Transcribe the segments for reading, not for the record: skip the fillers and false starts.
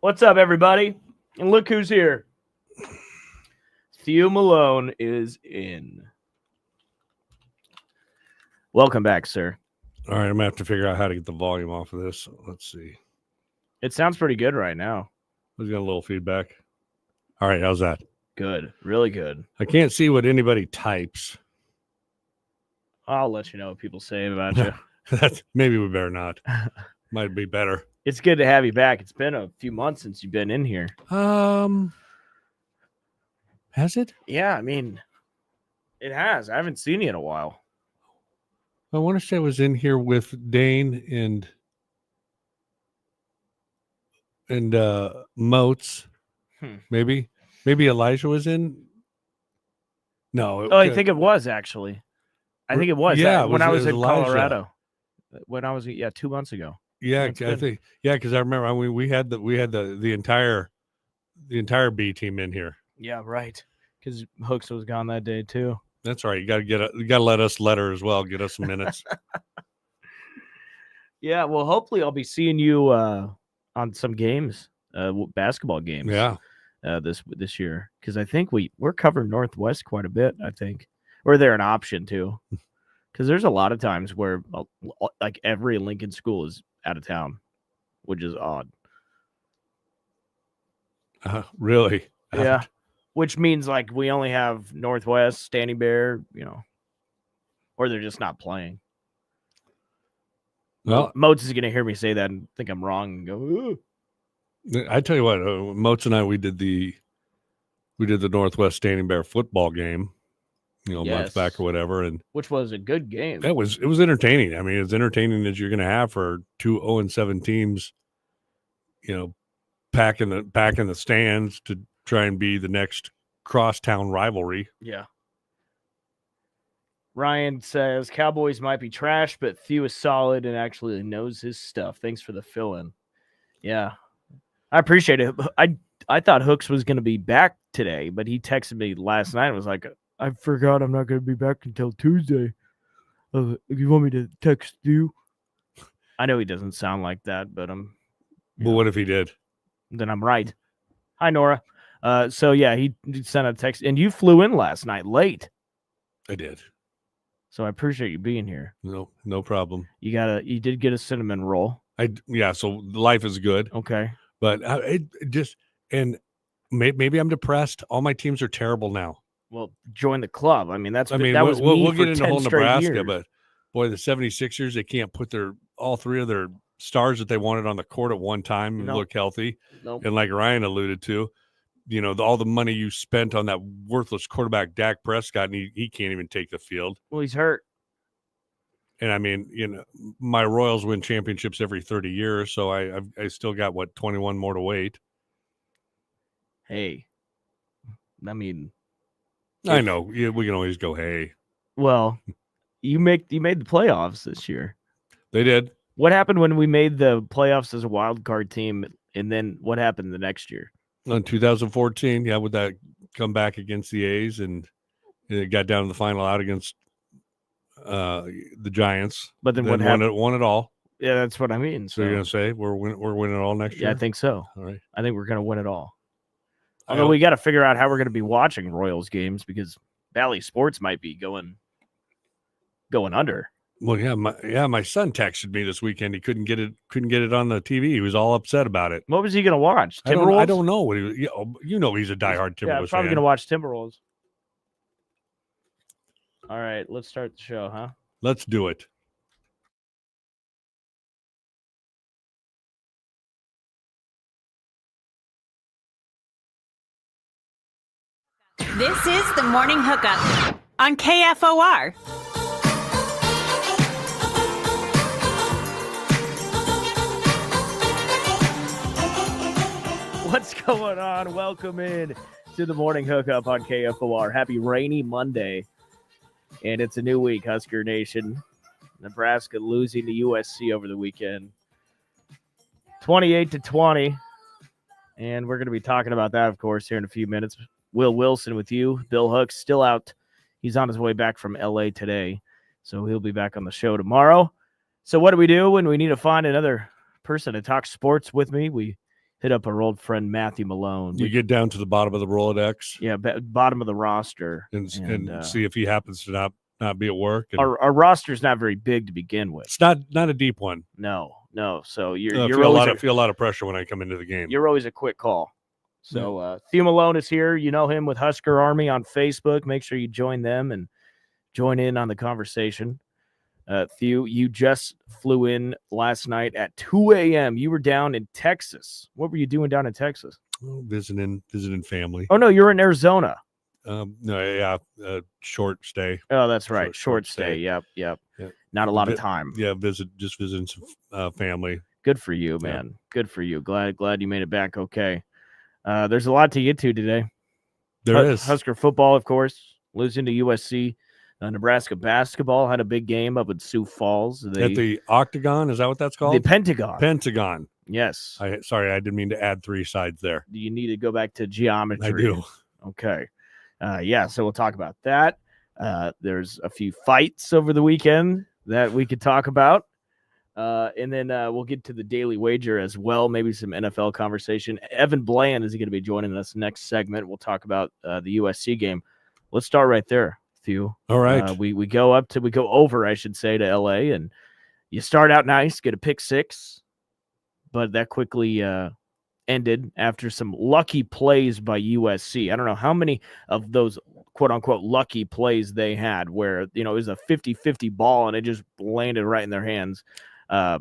What's up, everybody? And look who's here. Theo Malone is in. Welcome back, sir. All right, I'm gonna have to figure out how to get the volume off of this. Let's see. It sounds pretty good right now. We got a little feedback. All right, how's that? Good. Really good. I can't see what anybody types. I'll let you know what people say about you. That's maybe we better not. Might be better. It's good to have you back. It's been a few months since you've been in here. Has it? Yeah, I mean, it has. I haven't seen you in a while. I want to say I was in here with Dane and Moats. Maybe Elijah was in. No. Oh, I think it was actually. I think it was. Yeah, when I was in Elijah. Colorado. When I was 2 months ago. Yeah, I think because I remember we had the entire B team in here. Yeah, right. Because Hooks was gone that day too. That's right. You got to let us her as well. Get us some minutes. Yeah, well, hopefully I'll be seeing you on some games, basketball games. Yeah. This year, because I think we're covering Northwest quite a bit. I think, or they're an option too, because there's a lot of times where like every Lincoln school is out of town, which is odd. Really? Yeah. Which means like we only have Northwest, Standing Bear, or they're just not playing. Well, Moats is gonna hear me say that and think I'm wrong and go, ooh. I tell you what, Moats and I we did the Northwest Standing Bear football game, a month back or whatever, and which was a good game. It was entertaining. I mean, as entertaining as you're going to have for 2 0-7 teams, packing the stands to try and be the next crosstown rivalry. Yeah. Ryan says Cowboys might be trash, but Theo is solid and actually knows his stuff. Thanks for the fill-in. Yeah, I appreciate it. I thought Hooks was going to be back today, but he texted me last night and was like, I forgot I'm not going to be back until Tuesday. If you want me to text you. I know he doesn't sound like that, but Well, what if he did? Then I'm right. Hi, Nora. So, yeah, he sent a text. And you flew in last night late. I did. So I appreciate you being here. No problem. You did get a cinnamon roll. So life is good. Okay. But maybe I'm depressed. All my teams are terrible now. Well, join the club. I mean, we'll get into whole Nebraska, years. But boy, the 76ers, they can't put all three of their stars that they wanted on the court at one time and look healthy. Nope. And like Ryan alluded to, all the money you spent on that worthless quarterback Dak Prescott, and he can't even take the field. Well, he's hurt. And I mean, my Royals win championships every 30 years, so I still got 21 more to wait. Hey, I mean, I know we can always go, hey. Well, you made the playoffs this year. They did. What happened when we made the playoffs as a wild card team, and then what happened the next year? In 2014, with that comeback against the A's, and it got down to the final out against the Giants. But then what happened? Won it all. Yeah, that's what I mean. So you're gonna say we're winning it all next year? Yeah, I think so. All right. I think we're gonna win it all. Although we got to figure out how we're going to be watching Royals games because Valley Sports might be going under. Well, my son texted me this weekend. He couldn't get it on the TV. He was all upset about it. What was he going to watch? Timberwolves? I don't know what he was. He's a diehard Timberwolves fan. Yeah, probably going to watch Timberwolves. All right, let's start the show, huh? Let's do it. This is the Morning Hookup on KFOR. What's going on? Welcome in to the Morning Hookup on KFOR. Happy rainy Monday. And it's a new week, Husker Nation. Nebraska losing to USC over the weekend. 28-20. And we're going to be talking about that, of course, here in a few minutes. Will Wilson with you. Bill Hooks still out. He's on his way back from L.A. today, so he'll be back on the show tomorrow. So what do we do when we need to find another person to talk sports with me? We hit up our old friend Matthew Malone. You get down to the bottom of the Rolodex, Yeah, bottom of the roster, and see if he happens to not be at work. And our roster's not very big to begin with. it's not a deep one. No. So I you're feel always a lot of pressure when I come into the game. You're always a quick call. So Theo Malone is here. You know him with Husker Army on Facebook. Make sure you join them and join in on the conversation. Theo, you just flew in last night at 2 a.m. You were down in Texas. What were you doing down in Texas? Oh, visiting family. Oh, no, you're in Arizona. Short stay. Oh, that's right. Short stay. Yep. Yeah. Not a lot of time. Yeah, visiting some family. Good for you, man. Yeah. Good for you. Glad you made it back okay. There's a lot to get to today. There is. Husker football, of course, losing to USC. Nebraska basketball had a big game up at Sioux Falls. At the Octagon, is that what that's called? The Pentagon. Pentagon. Yes. Sorry, I didn't mean to add 3 sides there. Do you need to go back to geometry? I do. Okay. So we'll talk about that. There's a few fights over the weekend that we could talk about. And then we'll get to the Daily Wager as well, maybe some NFL conversation. Evan Bland is going to be joining us next segment. We'll talk about the USC game. Let's start right there, Theo. All right. We go over, I should say, to LA, and you start out nice, get a pick 6, but that quickly ended after some lucky plays by USC. I don't know how many of those quote unquote lucky plays they had where, it was a 50-50 ball and it just landed right in their hands. That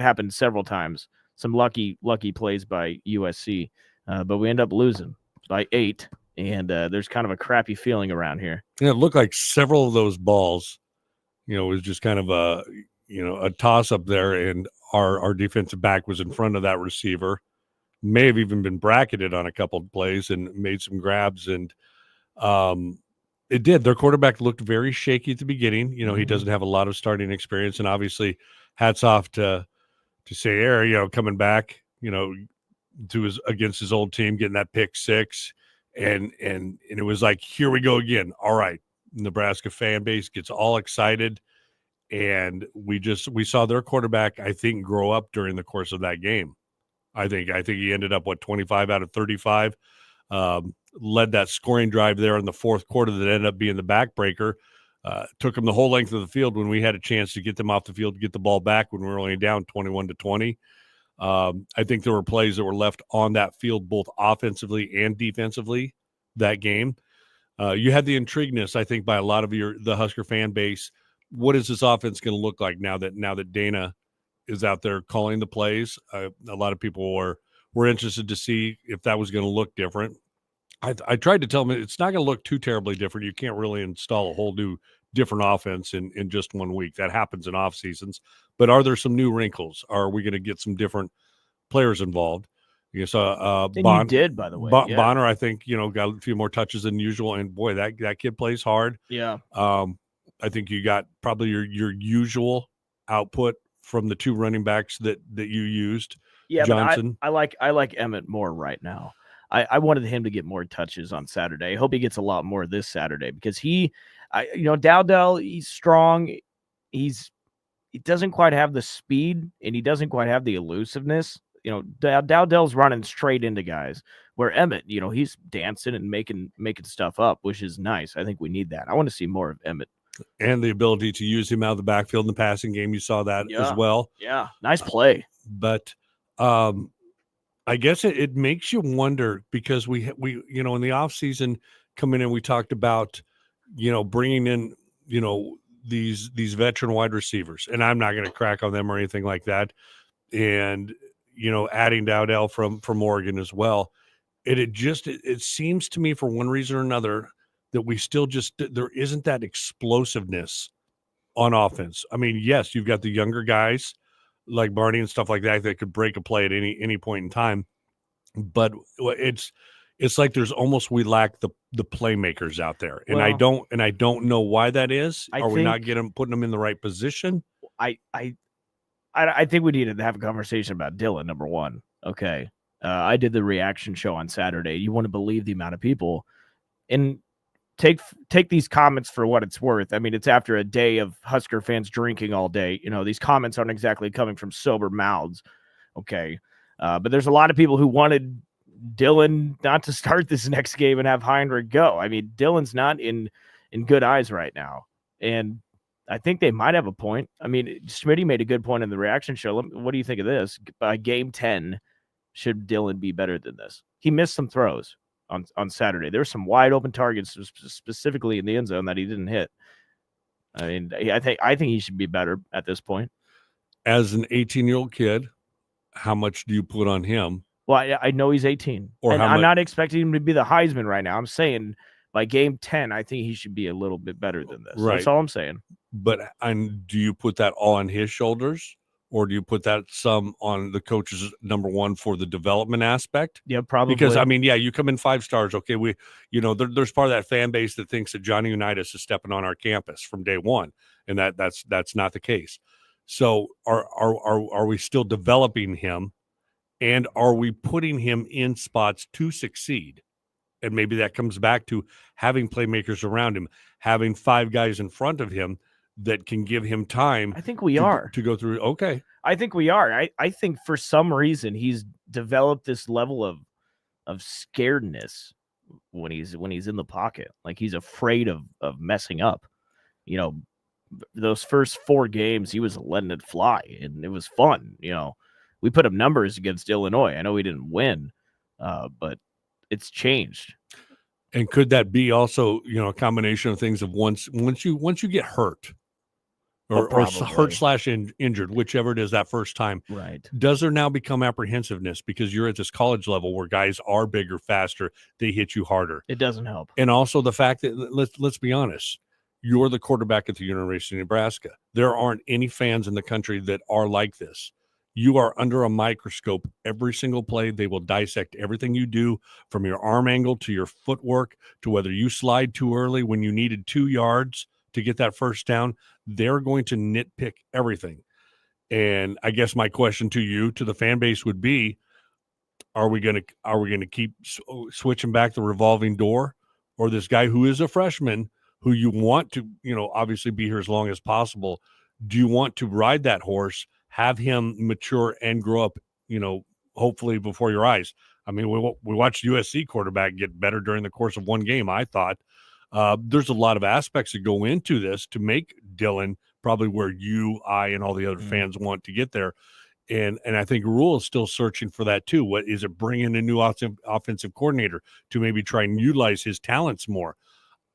happened several times. Some lucky plays by USC, but we end up losing by 8. And there's kind of a crappy feeling around here. Yeah, it looked like several of those balls, was just kind of a toss up there, and our defensive back was in front of that receiver, may have even been bracketed on a couple of plays and made some grabs, and it did. Their quarterback looked very shaky at the beginning. He doesn't have a lot of starting experience, and obviously, hats off to Sayer, coming back, against his old team, getting that pick 6. And it was like, here we go again. All right. Nebraska fan base gets all excited. And we saw their quarterback, I think, grow up during the course of that game. I think he ended up 25 out of 35, led that scoring drive there in the fourth quarter that ended up being the backbreaker. Took them the whole length of the field when we had a chance to get them off the field, to get the ball back when we were only down 21-20. I think there were plays that were left on that field, both offensively and defensively, that game. You had the intrigueness, I think, by a lot of the Husker fan base. What is this offense going to look like now that Dana is out there calling the plays? A lot of people were interested to see if that was going to look different. I tried to tell them it's not going to look too terribly different. You can't really install a whole new different offense in just 1 week. That happens in off seasons. But are there some new wrinkles? Are we going to get some different players involved? You saw you did, by the way. Bonner, I think, got a few more touches than usual. And boy, that kid plays hard. Yeah. I think you got probably your usual output from the 2 running backs that you used. Yeah, Johnson. But I like Emmett more right now. I wanted him to get more touches on Saturday. I hope he gets a lot more this Saturday because Dowdell, he's strong. He doesn't quite have the speed and he doesn't quite have the elusiveness. Dowdell's running straight into guys where Emmett, he's dancing and making stuff up, which is nice. I think we need that. I want to see more of Emmett. And the ability to use him out of the backfield in the passing game. You saw that as well. Yeah. Nice play. But I guess it makes you wonder because we in the offseason coming in, we talked about, bringing in, these veteran wide receivers, and I'm not going to crack on them or anything like that. And, adding Dowdell from Oregon as well. It seems to me for one reason or another that we still there isn't that explosiveness on offense. I mean, yes, you've got the younger guys like Barney and stuff like that could break a play at any point in time. But it's like there's almost we lack the playmakers out there, and I don't know why that is. Are we not putting them in the right position? I think we need to have a conversation about Dylan. Number one, okay. I did the reaction show on Saturday. You want to believe the amount of people, and take these comments for what it's worth. I mean, it's after a day of Husker fans drinking all day. These comments aren't exactly coming from sober mouths. Okay. But there's a lot of people who wanted Dylan not to start this next game and have Heinrich go. I mean, Dylan's not in good eyes right now. And I think they might have a point. I mean, Smitty made a good point in the reaction show. What do you think of this? By game 10, should Dylan be better than this? He missed some throws on Saturday. There were some wide open targets specifically in the end zone that he didn't hit. I mean, I think he should be better at this point. As an 18-year-old kid, how much do you put on him? Well, I know he's 18, and I'm not expecting him to be the Heisman right now. I'm saying by game 10, I think he should be a little bit better than this. Right. That's all I'm saying. But do you put that all on his shoulders, or do you put that some on the coach's number one for the development aspect? Yeah, probably. Because I mean, yeah, you come in 5 stars. Okay, there's part of that fan base that thinks that Johnny Unitas is stepping on our campus from day one, and that's not the case. So are we still developing him, and are we putting him in spots to succeed? And maybe that comes back to having playmakers around him, having 5 guys in front of him that can give him time. I think we are to go through. Okay, I think we are. I think for some reason he's developed this level of scaredness when he's in the pocket. Like he's afraid of messing up. You know, those first 4 games he was letting it fly, and it was fun. You know, we put up numbers against Illinois. I know we didn't win, but it's changed. And could that be also, a combination of things of once you get hurt or hurt / injured, whichever it is that first time, right? Does there now become apprehensiveness because you're at this college level where guys are bigger, faster, they hit you harder? It doesn't help. And also the fact that let's be honest, you're the quarterback at the University of Nebraska. There aren't any fans in the country that are like this. You are under a microscope every single play. They will dissect everything you do, from your arm angle to your footwork to whether you slide too early when you needed 2 yards to get that first down. They're going to nitpick everything. And I guess my question to you, to the fan base, would be: Are we going to keep switching back the revolving door, or this guy who is a freshman who you want to, obviously be here as long as possible? Do you want to ride that horse? Have him mature and grow up, hopefully before your eyes. I mean, we watched USC quarterback get better during the course of one game, I thought. There's a lot of aspects that go into this to make Dylan probably where you, I, and all the other fans want to get there. And I think Rule is still searching for that too. What is it, bringing a new offensive coordinator to maybe try and utilize his talents more?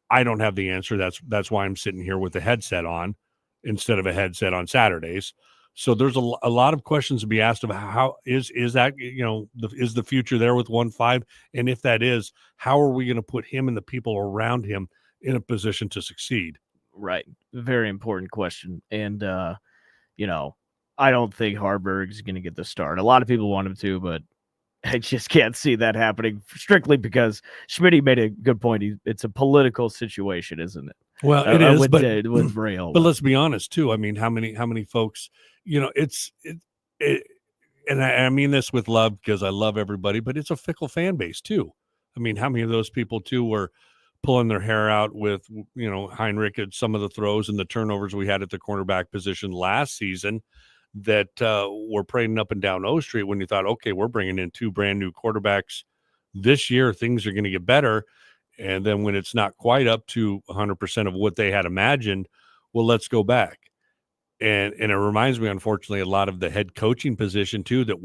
I don't have the answer. That's why I'm sitting here with a headset on instead of a headset on Saturdays. So there's a lot of questions to be asked of how is that, is the future there with 1-5? And if that is, how are we going to put him and the people around him in a position to succeed? Right. Very important question. And, I don't think Harburg is going to get the start. A lot of people want him to, but I just can't see that happening, strictly because Schmitty made a good point. It's a political situation, isn't it? Well, it is, with Braille. But let's be honest too. I mean, how many folks, and I mean this with love because I love everybody, but it's a fickle fan base too. I mean, how many of those people too were pulling their hair out with, Heinrich at some of the throws and the turnovers we had at the cornerback position last season that were parading up and down O Street when you thought, okay, we're bringing in 2 brand new quarterbacks this year. Things are going to get better. And then when it's not quite up to 100% of what they had imagined, well, let's go back. And it reminds me, unfortunately, a lot of the head coaching position too, that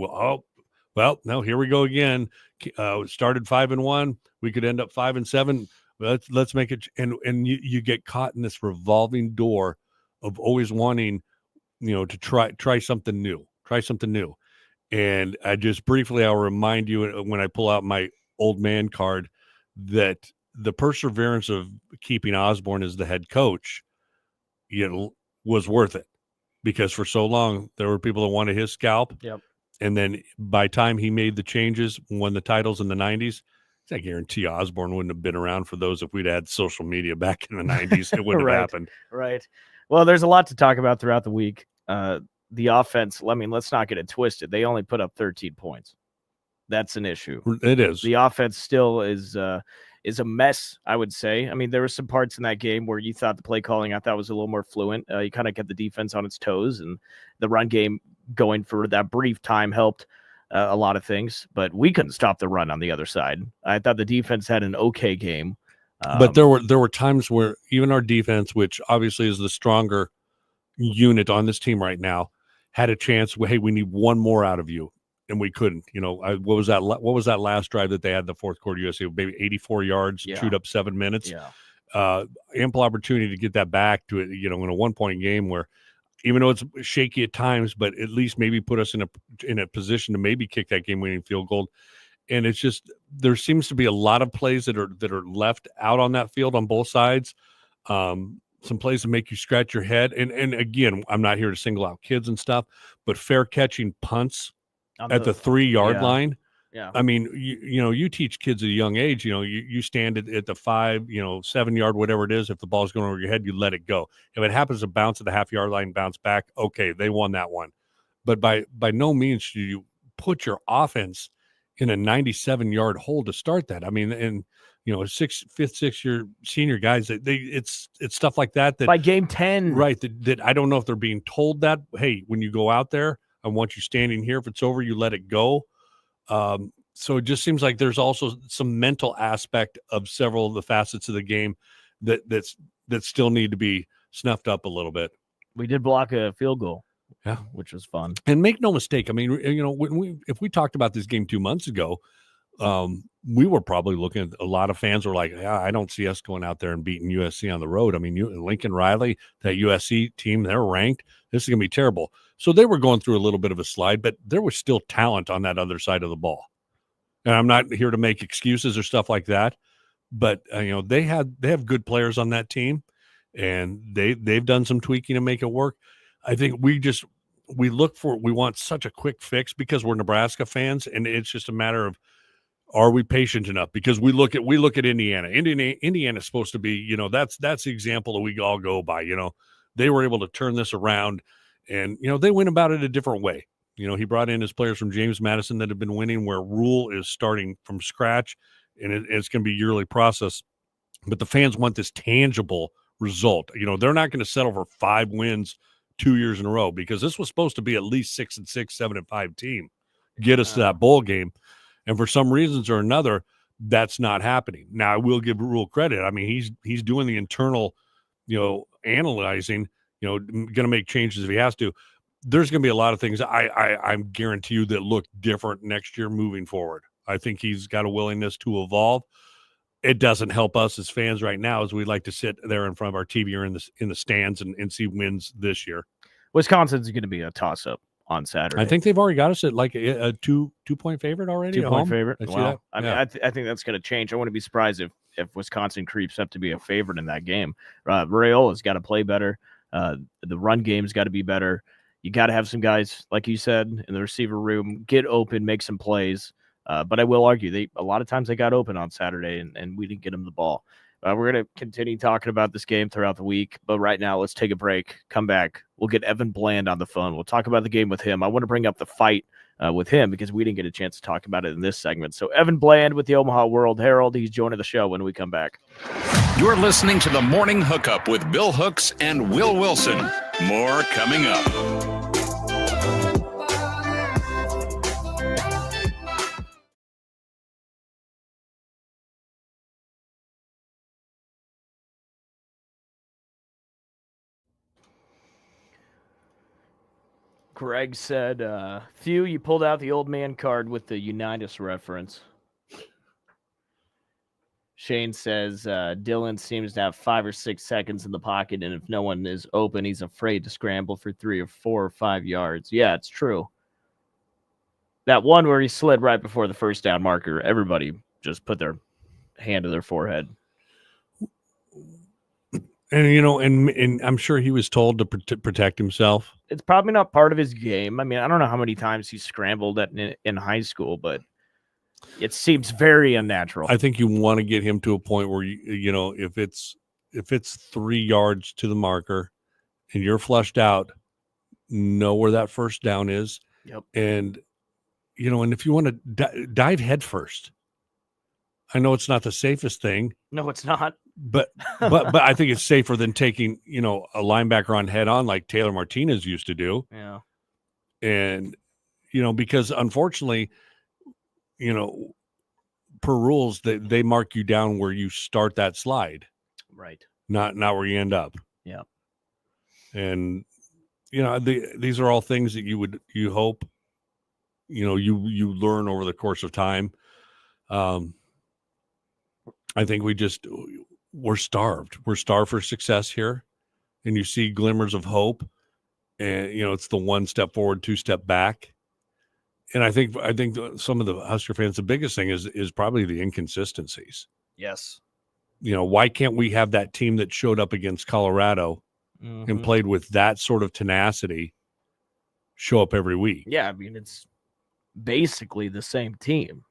no, here we go again. Started 5-1. We could end up 5-7. Let's make it. And you get caught in this revolving door of always wanting, to try something new, And I'll remind you when I pull out my old man card that the perseverance of keeping Osborne as the head coach, was worth it, because for so long there were people that wanted his scalp. Yep. And then by the time he made the changes, won the titles in the 90s, I guarantee Osborne wouldn't have been around for those if we'd had social media back in the 90s. It wouldn't have happened. Right. Well, there's a lot to talk about throughout the week. The offense, let's not get it twisted. They only put up 13 points. That's an issue. It is. The offense still is a mess, I would say. I mean, there were some parts in that game where you thought the play calling, I thought, was a little more fluent. You kind of kept the defense on its toes, and the run game going for that brief time helped. a lot of things, but we couldn't stop the run on the other side. I thought the defense had an okay game. But there were times where even our defense, which obviously is the stronger unit on this team right now, had a chance. Hey, we need one more out of you, and we couldn't. What was that? What was that last drive that they had in the fourth quarter? USA maybe 84 yards, chewed up 7 minutes. Yeah, ample opportunity to get that back to it. In a 1-point game where, even though it's shaky at times, but at least maybe put us in a position to maybe kick that game-winning field goal. And it's just, there seems to be a lot of plays that are left out on that field on both sides. Some plays that make you scratch your head. And again, I'm not here to single out kids and stuff, but fair catching punts at the 3-yard line. Yeah. I mean, you teach kids at a young age, you stand at the 5, 7-yard, whatever it is. If the ball's going over your head, you let it go. If it happens to bounce at the half-yard line, bounce back, okay, they won that one. But by no means should you put your offense in a 97-yard hole to start that. I mean, and fifth, 6-year senior guys, it's stuff like that by game 10, right? That I don't know if they're being told that, hey, when you go out there, I want you standing here. If it's over, you let it go. So it just seems like there's also some mental aspect of several of the facets of the game that still need to be snuffed up a little bit. We did block a field goal. Yeah, which was fun. And make no mistake, I mean, if we talked about this game 2 months ago, we were probably looking at, a lot of fans were like, yeah, I don't see us going out there and beating USC on the road. I mean, Lincoln Riley, that USC team, they're ranked. This is going to be terrible. So they were going through a little bit of a slide, but there was still talent on that other side of the ball. And I'm not here to make excuses or stuff like that, but they have good players on that team, and they've done some tweaking to make it work. I think we want such a quick fix because we're Nebraska fans, and it's just a matter of, are we patient enough? Because we look at Indiana. Indiana's supposed to be, that's the example that we all go by. They were able to turn this around, and they went about it a different way. He brought in his players from James Madison that have been winning, where Rule is starting from scratch, and it's going to be a yearly process. But the fans want this tangible result. They're not going to settle for 5 wins 2 years in a row, because this was supposed to be at least 6-6, 7-5 team, get us to that bowl game. And for some reasons or another, that's not happening. Now, I will give Rule credit. I mean, he's doing the internal, analyzing, going to make changes if he has to. There's going to be a lot of things I guarantee you that look different next year moving forward. I think he's got a willingness to evolve. It doesn't help us as fans right now, as we like to sit there in front of our TV or in the stands and see wins this year. Wisconsin's going to be a toss-up on Saturday. I think they've already got us at like a 2-point favorite already. 2-point favorite. Wow. I mean, I think that's going to change. I wouldn't be surprised if Wisconsin creeps up to be a favorite in that game. Rayola's got to play better. The run game's got to be better. You got to have some guys, like you said, in the receiver room, get open, make some plays. But I will argue, a lot of times they got open on Saturday, and we didn't get them the ball. We're going to continue talking about this game throughout the week, but right now let's take a break, come back. We'll get Evan Bland on the phone. We'll talk about the game with him. I want to bring up the fight with him because we didn't get a chance to talk about it in this segment. So Evan Bland with the Omaha World Herald, he's joining the show when we come back. You're listening to the Morning Hookup with Bill Hooks and Will Wilson. More coming up. Greg said, Thew, you pulled out the old man card with the Unitas reference. Shane says, Dylan seems to have 5 or 6 seconds in the pocket, and if no one is open, he's afraid to scramble for 3 or 4 or 5 yards. Yeah, it's true. That one where he slid right before the first down marker, everybody just put their hand to their forehead. And, and I'm sure he was told to protect himself. It's probably not part of his game. I mean, I don't know how many times he scrambled in high school, but it seems very unnatural. I think you want to get him to a point where, if it's 3 yards to the marker and you're flushed out, know where that first down is. Yep. And, and if you want to dive head first. I know it's not the safest thing. No, it's not. But I think it's safer than taking, a linebacker on head on like Taylor Martinez used to do. Yeah. And, because unfortunately, per rules, they mark you down where you start that slide, Right. not where you end up. Yeah. And these are all things that you hope, you learn over the course of time. I think we're starved. We're starved for success here, and you see glimmers of hope, and it's the one step forward, two step back. And I think some of the Husker fans, the biggest thing is probably the inconsistencies. Yes. Why can't we have that team that showed up against Colorado and played with that sort of tenacity show up every week? Yeah, I mean, it's basically the same team.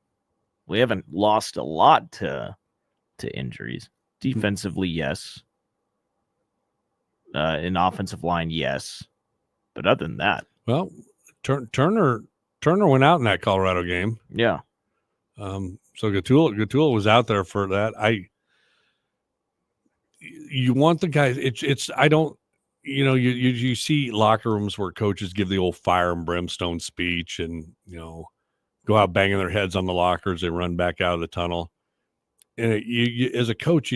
We haven't lost a lot to injuries. Defensively, yes. In offensive line, yes. But other than that, well, Turner went out in that Colorado game. Yeah. So Gatul was out there for that. You want the guys. I don't. You see locker rooms where coaches give the old fire and brimstone speech, and go out banging their heads on the lockers. They run back out of the tunnel. And you as a coach,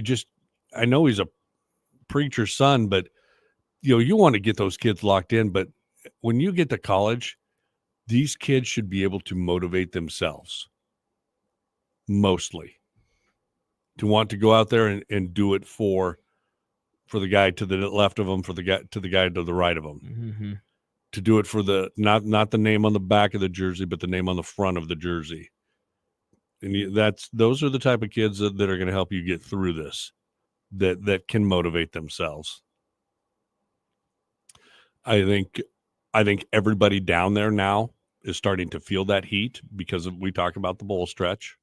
I know he's a preacher's son, but you want to get those kids locked in. But when you get to college, these kids should be able to motivate themselves, mostly, to want to go out there and do it for the guy to the left of them, for the guy to the right of them, to do it for the not the name on the back of the jersey, but the name on the front of the jersey. And those are the type of kids that are going to help you get through this, that can motivate themselves. I think everybody down there now is starting to feel that heat because we talk about the bowl stretch.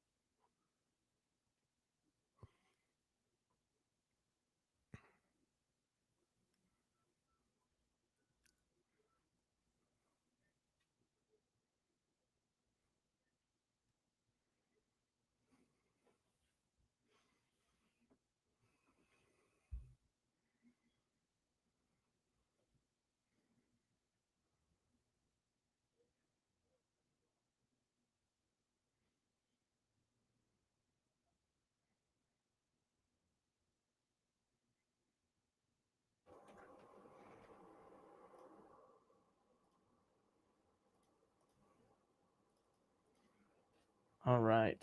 All right.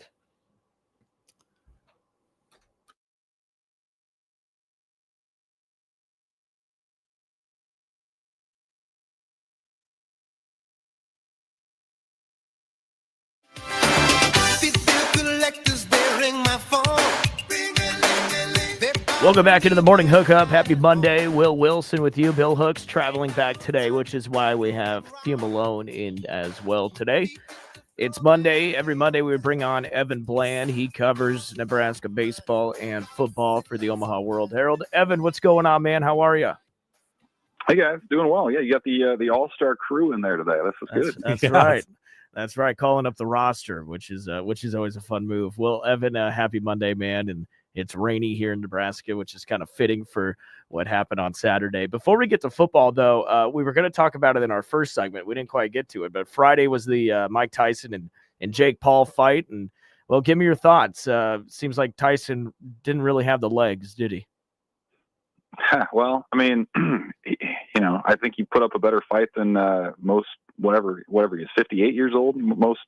Welcome back into the morning hookup. Happy Monday. Will Wilson with you. Bill Hooks traveling back today, which is why we have Theo Malone in as well today. It's Monday. Every Monday we bring on Evan Bland. He covers Nebraska baseball and football for the Omaha World Herald. Evan, what's going on, man? How are you? Hey guys, doing well. Yeah, you got the all-star crew in there today. This is good. That's right. That's right. Calling up the roster, which is always a fun move. Well, Evan, happy Monday, man, and it's rainy here in Nebraska, which is kind of fitting for what happened on Saturday. Before we get to football, though, we were going to talk about it in our first segment. We didn't quite get to it, but Friday was the Mike Tyson and Jake Paul fight, and well, give me your thoughts. Seems like Tyson didn't really have the legs, did he? Well, I mean, I think he put up a better fight than most, whatever he is, 58 years old. Most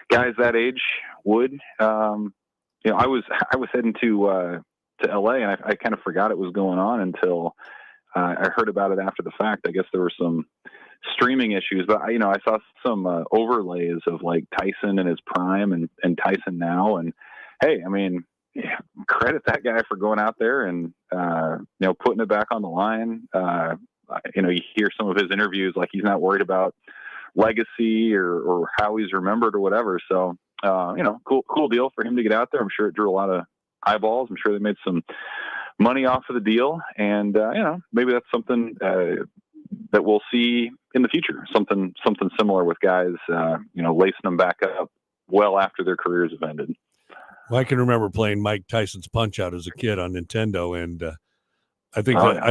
guys that age would. I was heading to LA, and I kind of forgot it was going on until I heard about it after the fact. I guess there were some streaming issues, but I saw some overlays of like Tyson in his prime and Tyson now. And hey, I mean, credit that guy for going out there and putting it back on the line. You hear some of his interviews, like he's not worried about legacy or how he's remembered or whatever. So, cool deal for him to get out there. I'm sure it drew a lot of eyeballs. I'm sure they made some money off of the deal. And, maybe that's something that we'll see in the future, something similar with guys, lacing them back up well after their careers have ended. Well, I can remember playing Mike Tyson's Punch-Out as a kid on Nintendo, and I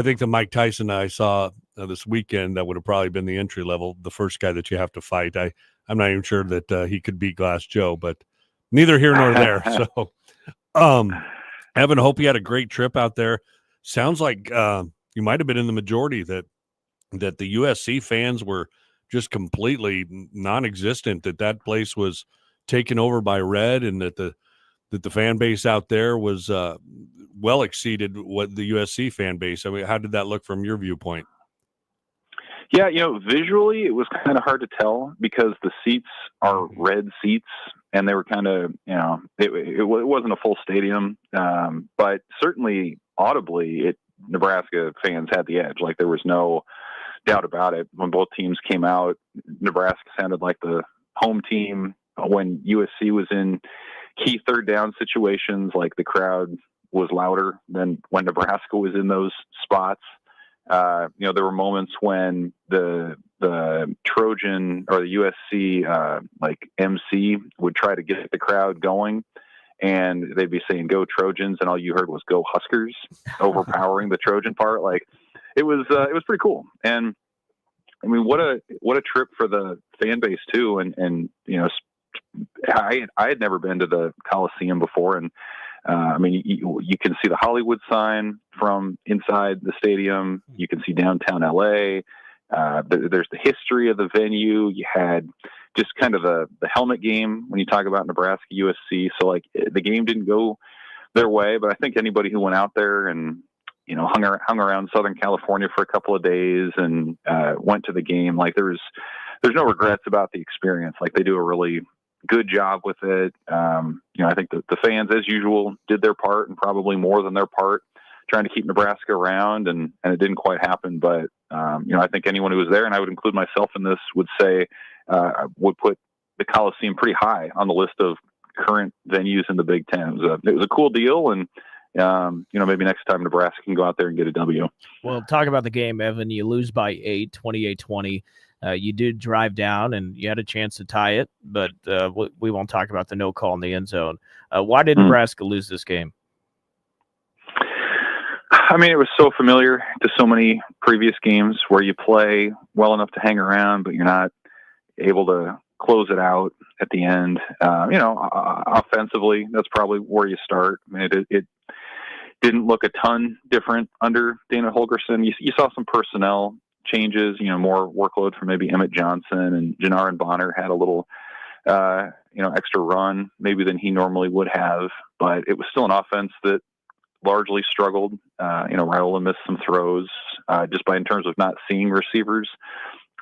think the Mike Tyson I saw this weekend, that would have probably been the entry level, the first guy that you have to fight. I'm not even sure that he could beat Glass Joe, but neither here nor there. So, Evan, hope you had a great trip out there. Sounds like you might have been in the majority that the USC fans were just completely non-existent, that place was taken over by red, and that the fan base out there was well exceeded what the USC fan base. I mean, how did that look from your viewpoint? Yeah, visually it was kind of hard to tell because the seats are red seats, and they were kind of, it wasn't a full stadium, but certainly audibly, Nebraska fans had the edge. Like, there was no doubt about it. When both teams came out, Nebraska sounded like the home team. When USC was in key third down situations, like, the crowd was louder than when Nebraska was in those spots. There were moments when the Trojan or the USC MC would try to get the crowd going, and they'd be saying "Go Trojans," and all you heard was "Go Huskers," overpowering the Trojan part. Like, it was pretty cool. And I mean, what a trip for the fan base too. And I had never been to the Coliseum before, and I mean, you can see the Hollywood sign from inside the stadium. You can see downtown LA. There's the history of the venue. You had just kind of the helmet game when you talk about Nebraska USC. So, like, the game didn't go their way, but I think anybody who went out there and hung around Southern California for a couple of days and went to the game, like, there's no regrets about the experience. Like, they do a really good job with it. I think the fans, as usual, did their part, and probably more than their part, trying to keep Nebraska around, and it didn't quite happen. But I think anyone who was there, and I would include myself in this, would say would put the Coliseum pretty high on the list of current venues in the Big Ten. It was a cool deal, and maybe next time Nebraska can go out there and get a W. Well, talk about the game, Evan. You lose by 28-20. You did drive down, and you had a chance to tie it, but we won't talk about the no call in the end zone. Why did Nebraska lose this game? I mean, it was so familiar to so many previous games where you play well enough to hang around, but you're not able to close it out at the end. Offensively, that's probably where you start. I mean, it didn't look a ton different under Dana Holgorsen. You saw some personnel changes, more workload for maybe Emmett Johnson, and Janarin Bonner had a little, extra run maybe than he normally would have, but it was still an offense that largely struggled. Raiola missed some throws just in terms of not seeing receivers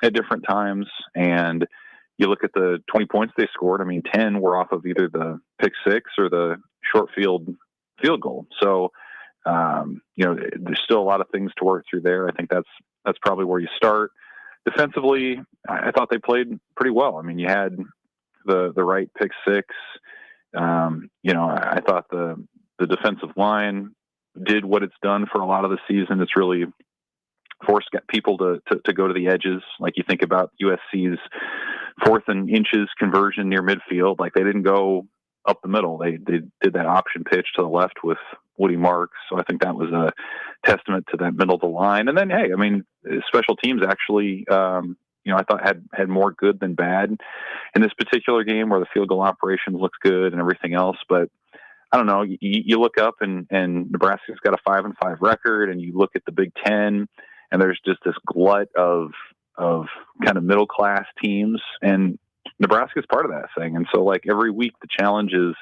at different times. And you look at the 20 points they scored, I mean, 10 were off of either the pick six or the short field goal. So, there's still a lot of things to work through there. I think that's probably where you start. Defensively, I thought they played pretty well. I mean, you had the right pick six. I thought the defensive line did what it's done for a lot of the season. It's really forced people to go to the edges. Like, you think about USC's 4th and inches conversion near midfield. Like, they didn't go up the middle. They did that option pitch to the left with Woody Marks. So I think that was a testament to that middle of the line. And then, hey, I mean, special teams actually, I thought had more good than bad in this particular game, where the field goal operations looks good and everything else. But I don't know, you look up and Nebraska's got a 5-5 record, and you look at the Big Ten, and there's just this glut of kind of middle class teams, and Nebraska's part of that thing. And so, like, every week the challenge is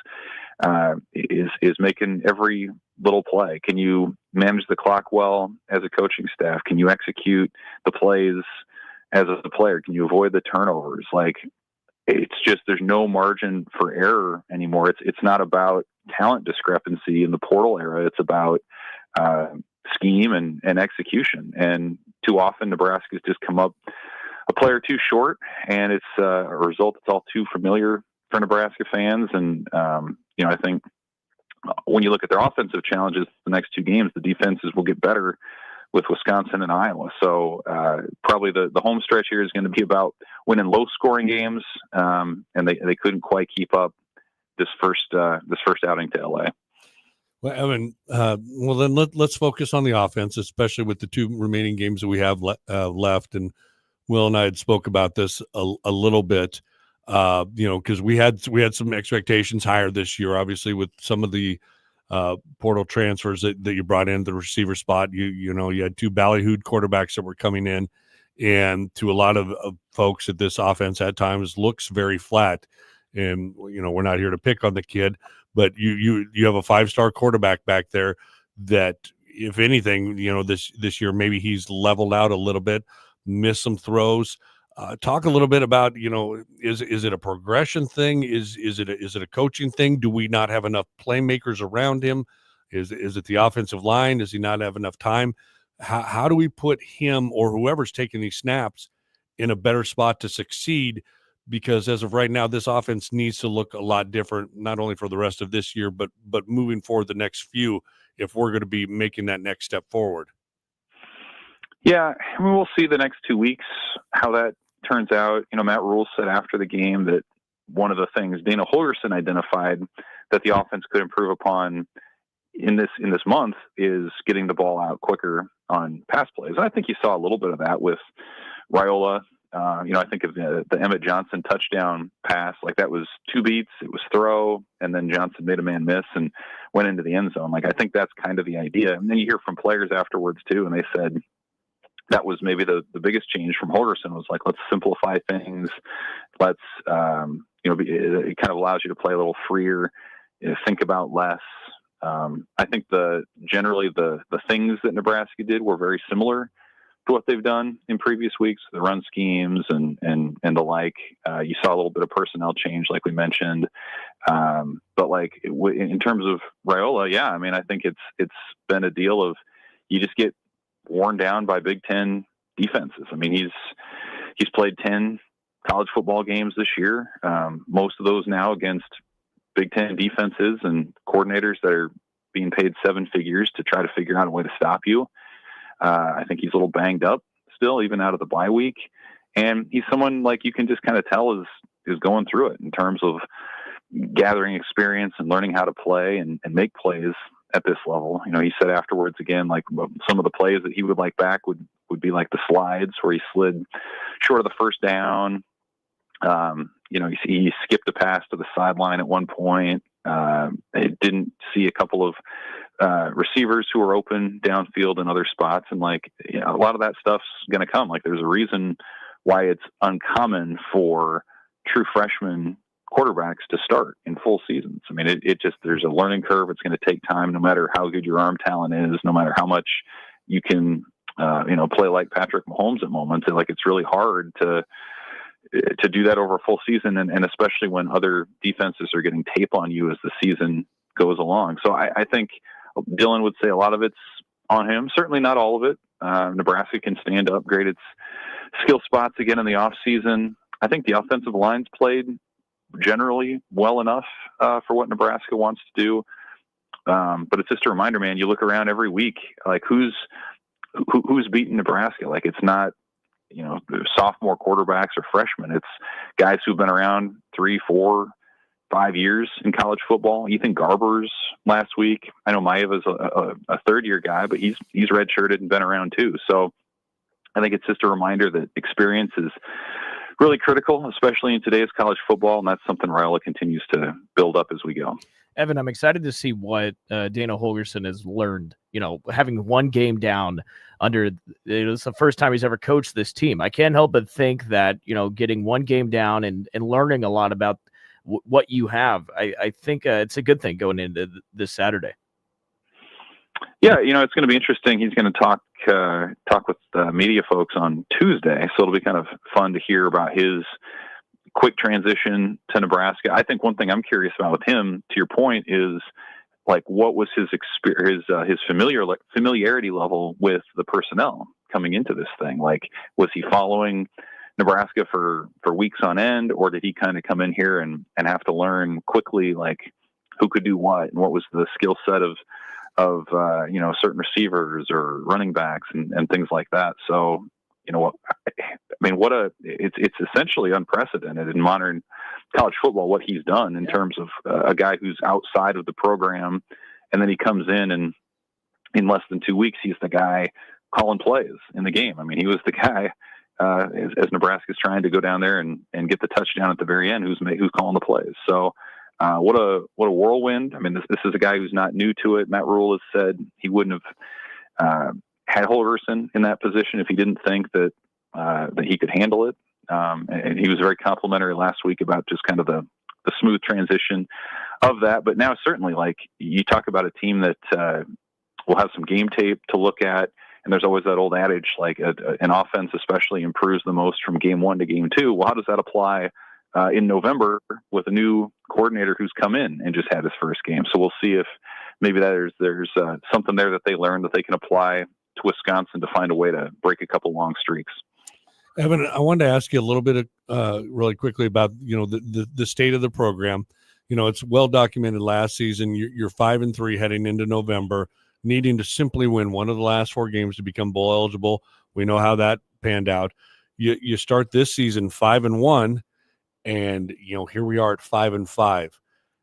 making every little play. Can you manage the clock well as a coaching staff? Can you execute the plays as a player? Can you avoid the turnovers? Like, it's just, there's no margin for error anymore. It's not about talent discrepancy in the portal era. It's about scheme and execution. And too often Nebraska's just come up a player too short, and it's a result that's all too familiar for Nebraska fans. And I think when you look at their offensive challenges, the next two games, the defenses will get better with Wisconsin and Iowa. So probably the home stretch here is going to be about winning low scoring games, and they couldn't quite keep up this first outing to LA. Well, Evan, well then let's focus on the offense, especially with the 2 remaining games that we have left. And Will and I had spoke about this a little bit, because we had some expectations higher this year, obviously with some of the portal transfers that you brought in the receiver spot. You had 2 ballyhooed quarterbacks that were coming in, and to a lot of folks at this offense at times looks very flat. And we're not here to pick on the kid, but you have a 5-star quarterback back there that, if anything, this year maybe he's leveled out a little bit, missed some throws. Talk a little bit about, is it a progression thing? Is it a coaching thing? Do we not have enough playmakers around him? Is it the offensive line? Does he not have enough time? How do we put him or whoever's taking these snaps in a better spot to succeed? Because as of right now, this offense needs to look a lot different, not only for the rest of this year, but moving forward the next few, if we're going to be making that next step forward. Yeah, I mean, we'll see the next 2 weeks how that turns out. Matt Rule said after the game that one of the things Dana Holgerson identified that the offense could improve upon in this month is getting the ball out quicker on pass plays. And I think you saw a little bit of that with Raiola. I think of the Emmett Johnson touchdown pass, like that was 2 beats, it was throw, and then Johnson made a man miss and went into the end zone. Like, I think that's kind of the idea. And then you hear from players afterwards too, and they said that was maybe the biggest change from Holgerson was like, let's simplify things. Let's, it kind of allows you to play a little freer, think about less. I think generally the things that Nebraska did were very similar to what they've done in previous weeks, the run schemes and the like. You saw a little bit of personnel change, like we mentioned. But like in terms of Raiola, yeah, I mean, I think it's been a deal of you just get worn down by Big Ten defenses. I mean, he's played 10 college football games this year. Most of those now against Big Ten defenses and coordinators that are being paid 7 figures to try to figure out a way to stop you. I think he's a little banged up still, even out of the bye week. And he's someone like you can just kind of tell is going through it in terms of gathering experience and learning how to play and make plays at this level. He said afterwards again, like some of the plays that he would like back would be like the slides where he slid short of the first down. He skipped a pass to the sideline at one point. It didn't see a couple of receivers who are open downfield in other spots. And a lot of that stuff's going to come. Like, there's a reason why it's uncommon for true freshman quarterbacks to start in full seasons. I mean, it just, there's a learning curve. It's going to take time, no matter how good your arm talent is, no matter how much you can, play like Patrick Mahomes at moments. And it's really hard to do that over a full season. And especially when other defenses are getting tape on you as the season goes along. So I think Dylan would say a lot of it's on him. Certainly not all of it. Nebraska can stand to upgrade its skill spots again in the off season. I think the offensive line's played generally well enough for what Nebraska wants to do. But it's just a reminder, man, you look around every week, like who's beating Nebraska? Like, it's not, sophomore quarterbacks or freshmen. It's guys who've been around 3, 4, 5 years in college football. Ethan Garber's last week. I know Maeva's a third-year guy, but he's redshirted and been around too. So I think it's just a reminder that experience is really critical, especially in today's college football, and that's something Raiola continues to build up as we go. Evan, I'm excited to see what Dana Holgerson has learned. Having one game down under, it's the first time he's ever coached this team. I can't help but think that, getting one game down and learning a lot about what you have, I think it's a good thing going into this Saturday. Yeah, it's going to be interesting. He's going to talk with the media folks on Tuesday, so it'll be kind of fun to hear about his quick transition to Nebraska. I think one thing I'm curious about with him, to your point, is like what was his experience, his familiarity level with the personnel coming into this thing. Like, was he following Nebraska for weeks on end, or did he kind of come in here and have to learn quickly, like who could do what and what was the skill set of certain receivers or running backs and things like that. So, it's essentially unprecedented in modern college football, what he's done in terms of a guy who's outside of the program and then he comes in, and in less than 2 weeks, he's the guy calling plays in the game. I mean, he was the guy as Nebraska's trying to go down there and get the touchdown at the very end, who's calling the plays. So what a whirlwind. I mean, this is a guy who's not new to it. Matt Rule has said he wouldn't have had Holgerson in that position if he didn't think that he could handle it. And he was very complimentary last week about just kind of the smooth transition of that. But now certainly, like, you talk about a team that will have some game tape to look at. And there's always that old adage, like an offense especially improves the most from game 1 to game 2. Well, how does that apply in November with a new coordinator who's come in and just had his first game? So we'll see if maybe there's something there that they learned that they can apply to Wisconsin to find a way to break a couple long streaks. Evan, I wanted to ask you a little bit really quickly about, the state of the program. It's well documented last season. You're 5-3 heading into November, needing to simply win one of the last 4 games to become bowl eligible. We know how that panned out. You start this season 5-1, and here we are at 5-5.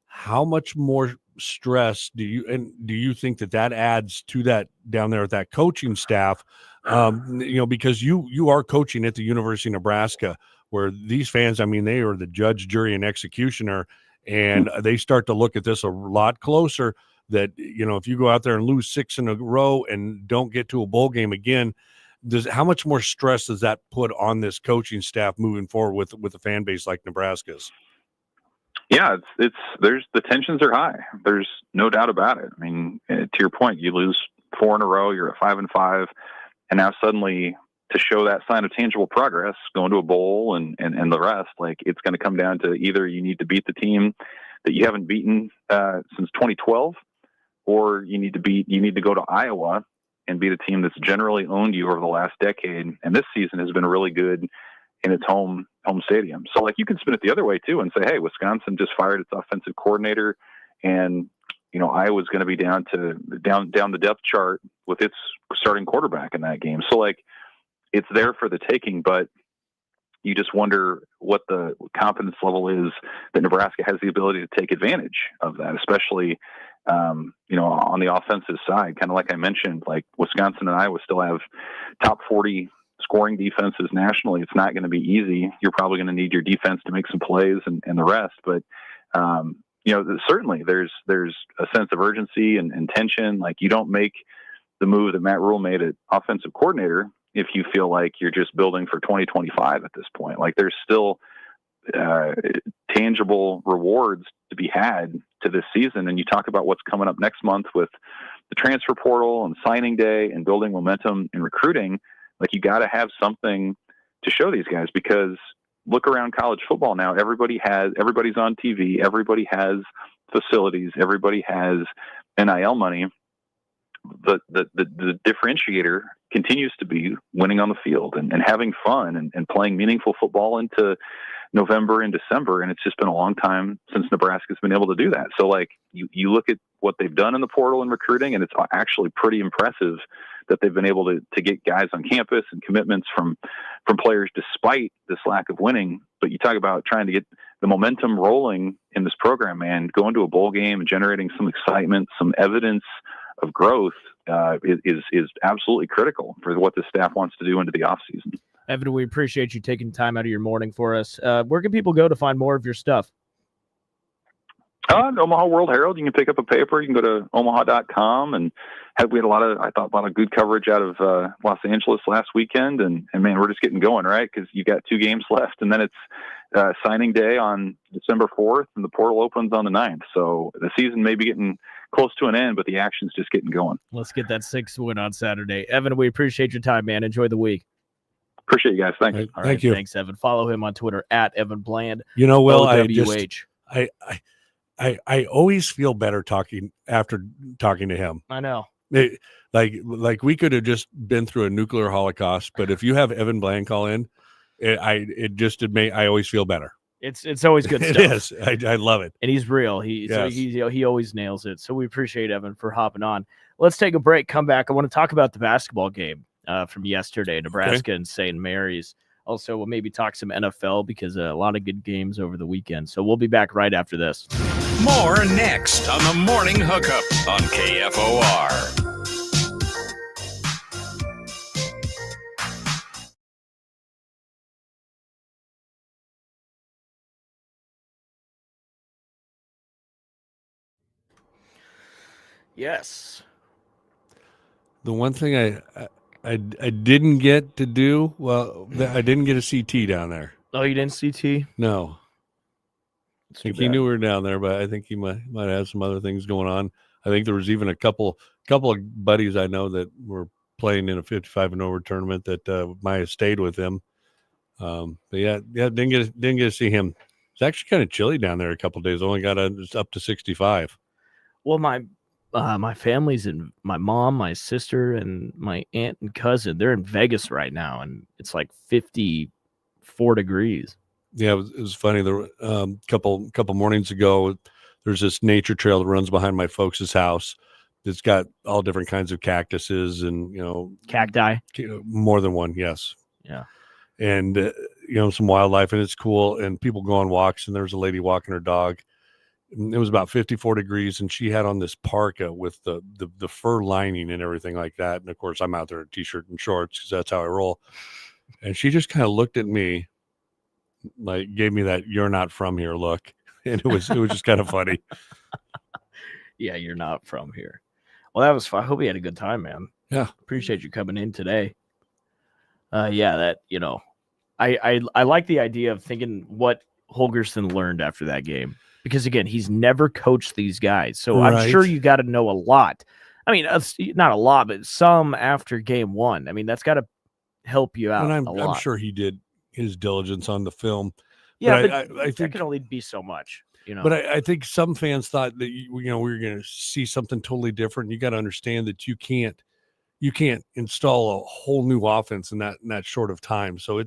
How much more stress do you think that adds to that down there at that coaching staff? Because you are coaching at the University of Nebraska, where these fans, I mean, they are the judge, jury, and executioner, and they start to look at this a lot closer. That, if you go out there and lose 6 in a row and don't get to a bowl game again, how much more stress does that put on this coaching staff moving forward with a fan base like Nebraska's? Yeah, there's the tensions are high. There's no doubt about it. I mean, to your point, you lose 4 in a row, you're at 5-5, and now suddenly to show that sign of tangible progress, going to a bowl and the rest, like, it's going to come down to either you need to beat the team that you haven't beaten since 2012, or you need to go to Iowa and beat a team that's generally owned you over the last decade. And this season has been really good in its home stadium. So, like, you can spin it the other way too and say, hey, Wisconsin just fired its offensive coordinator, and Iowa's going to be down the depth chart with its starting quarterback in that game. So, like, it's there for the taking, but you just wonder what the confidence level is that Nebraska has the ability to take advantage of that, especially on the offensive side. Kind of like I mentioned, like, Wisconsin and Iowa still have top 40 scoring defenses nationally. It's not going to be easy. You're probably going to need your defense to make some plays and the rest. But, certainly there's a sense of urgency and tension. Like, you don't make the move that Matt Rule made at offensive coordinator if you feel like you're just building for 2025 at this point. Like, there's still tangible rewards to be had to this season. And you talk about what's coming up next month with the transfer portal and signing day and building momentum in recruiting. Like, you got to have something to show these guys, because look around college football now. Everybody's on TV. Everybody has facilities. Everybody has NIL money. The differentiator continues to be winning on the field and having fun and playing meaningful football into November and December. And it's just been a long time since Nebraska's been able to do that. So, like, you look at what they've done in the portal and recruiting, and it's actually pretty impressive that they've been able to get guys on campus and commitments from players despite this lack of winning. But you talk about trying to get the momentum rolling in this program, man, going to a bowl game and generating some excitement, some evidence of growth is absolutely critical for what the staff wants to do into the offseason. Evan, we appreciate you taking time out of your morning for us. Where can people go to find more of your stuff? Omaha World Herald. You can pick up a paper. You can go to omaha.com, and we had a lot of good coverage out of Los Angeles last weekend. And man, we're just getting going, right? Because you got 2 games left, and then it's signing day on December 4th, and the portal opens on the 9th. So the season may be getting close to an end, but the action's just getting going. Let's get that 6th win on Saturday. Evan, we appreciate your time, man. Enjoy the week. Appreciate you guys. Thanks. Right, thank you. Thanks, Evan. Follow him on Twitter at Evan Bland. Will, I I always feel better after talking to him. I know. Like we could have just been through a nuclear holocaust, but if you have Evan Bland call in, I always feel better. It's always good stuff. It is. I love it. And he's real. He always nails it. So we appreciate Evan for hopping on. Let's take a break, come back. I want to talk about the basketball game from yesterday, Nebraska and St. Mary's. Also, we'll maybe talk some NFL because a lot of good games over the weekend. So we'll be back right after this. More next on the Morning Hookup on KFOR. Yes. The one thing I didn't get to do, I didn't get a CT down there. Oh, you didn't CT? No. I It's think too he bad. knew we were down there, but I think he might have some other things going on. I think there was even a couple of buddies I know that were playing in a 55 and over tournament that might have stayed with him. But yeah, didn't get to see him. It's actually kind of chilly down there a couple of days. Only got up to 65. Well, my family's in my mom, my sister, and my aunt and cousin. They're in Vegas right now, and it's like 54 degrees. Yeah, it was funny. There were couple mornings ago, there's this nature trail that runs behind my folks' house. It's got all different kinds of cactuses and Cacti. more than one. Yes. Yeah. And some wildlife, and it's cool. And people go on walks, and there's a lady walking her dog. And it was about 54 degrees, and she had on this parka with the fur lining and everything like that. And of course, I'm out there in a t-shirt and shorts because that's how I roll. And she just kind of looked at me, like gave me that "you're not from here" look, and it was just kind of funny. Yeah, you're not from here. Well, that was fun. I hope you had a good time, man. Yeah, appreciate you coming in today. Yeah, that I like the idea of thinking what Holgersson learned after that game, because again, he's never coached these guys, so Right. I'm sure you got to know a lot. I mean, not a lot, but some after game one. I mean, that's got to help you out and a lot. I'm sure he did his diligence on the film. Yeah, but but I that think can only be so much, But I think some fans thought that we were going to see something totally different. You got to understand that you can't install a whole new offense in that short of time. So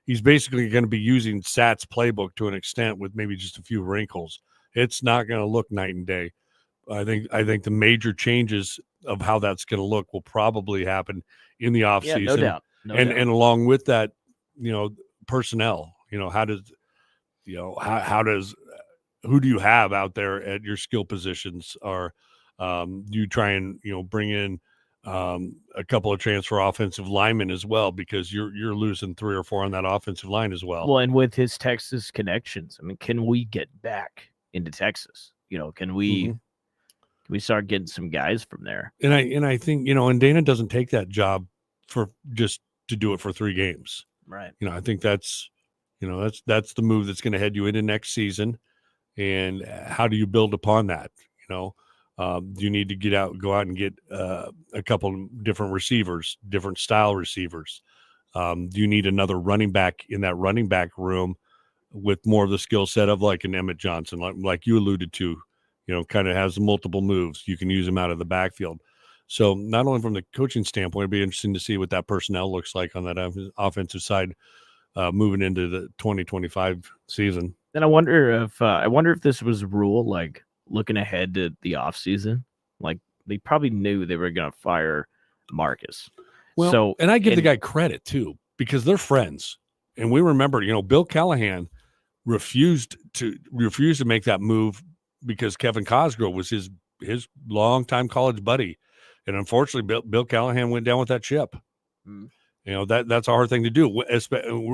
he's basically going to be using Sat's playbook to an extent with maybe just a few wrinkles. It's not going to look night and day. I think the major changes of how that's going to look will probably happen in the offseason. Yeah, no doubt. And along with that, personnel, how does who do you have out there at your skill positions? Or you try and bring in a couple of transfer offensive linemen as well, because you're losing 3 or 4 on that offensive line as well. Well, and with his Texas connections, I mean, can we get back into Texas? Can we start getting some guys from there? And I think and Dana doesn't take that job for just to do it for 3 games. Right. I think that's that's the move that's going to head you into next season. And how do you build upon that? Do you need to go out and get a couple different receivers, different style receivers? Do you need another running back in that running back room with more of the skill set of like an Emmett Johnson, like you alluded to, kind of has multiple moves. You can use him out of the backfield. So not only from the coaching standpoint, it'd be interesting to see what that personnel looks like on that offensive side moving into the 2025 season. And I wonder if this was a rule, like looking ahead to the offseason. Like they probably knew they were going to fire Marcus. Well, and I give the guy credit too, because they're friends. And we remember, Bill Callahan refused to make that move because Kevin Cosgrove was his longtime college buddy. And unfortunately, Bill Callahan went down with that ship. That's a hard thing to do.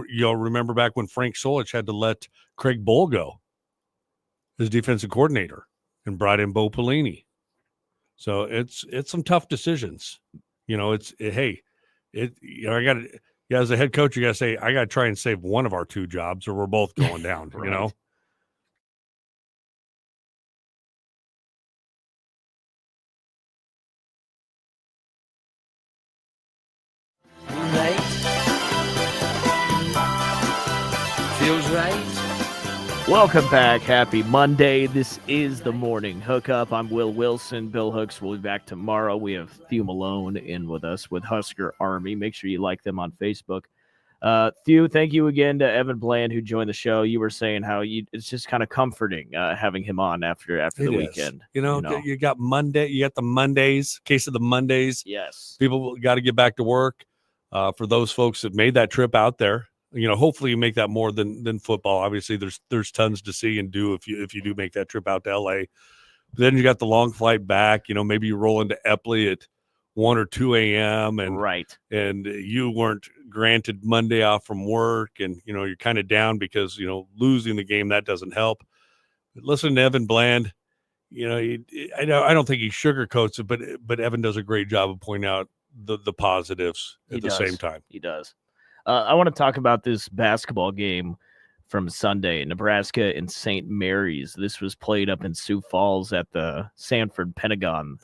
You'll remember back when Frank Solich had to let Craig Bowl go as defensive coordinator and brought in Bo Pelini. So it's some tough decisions. I got to, as a head coach, you got to say, I got to try and save one of our 2 jobs or we're both going down, Right. Feels right. Welcome back. Happy Monday. This is the Morning Hookup. I'm Will Wilson. Bill Hooks will be back tomorrow. We have Thew Malone in with us with Husker Army. Make sure you like them on Facebook. Thew, thank you again to Evan Bland who joined the show. You were saying how it's just kind of comforting having him on after the weekend. You got Monday. You got the Mondays. Case of the Mondays. Yes. People got to get back to work. For those folks that made that trip out there, hopefully you make that more than football. Obviously, there's tons to see and do if you do make that trip out to LA. Then you got the long flight back. Maybe you roll into Epley at 1 or 2 a.m. and Right. and you weren't granted Monday off from work, and you're kind of down because losing the game, that doesn't help. But listen to Evan Bland. I don't think he sugarcoats it, but Evan does a great job of pointing out the positives at the same time. He does. I want to talk about this basketball game from Sunday, Nebraska and St. Mary's. This was played up in Sioux Falls at the Sanford Pentagon.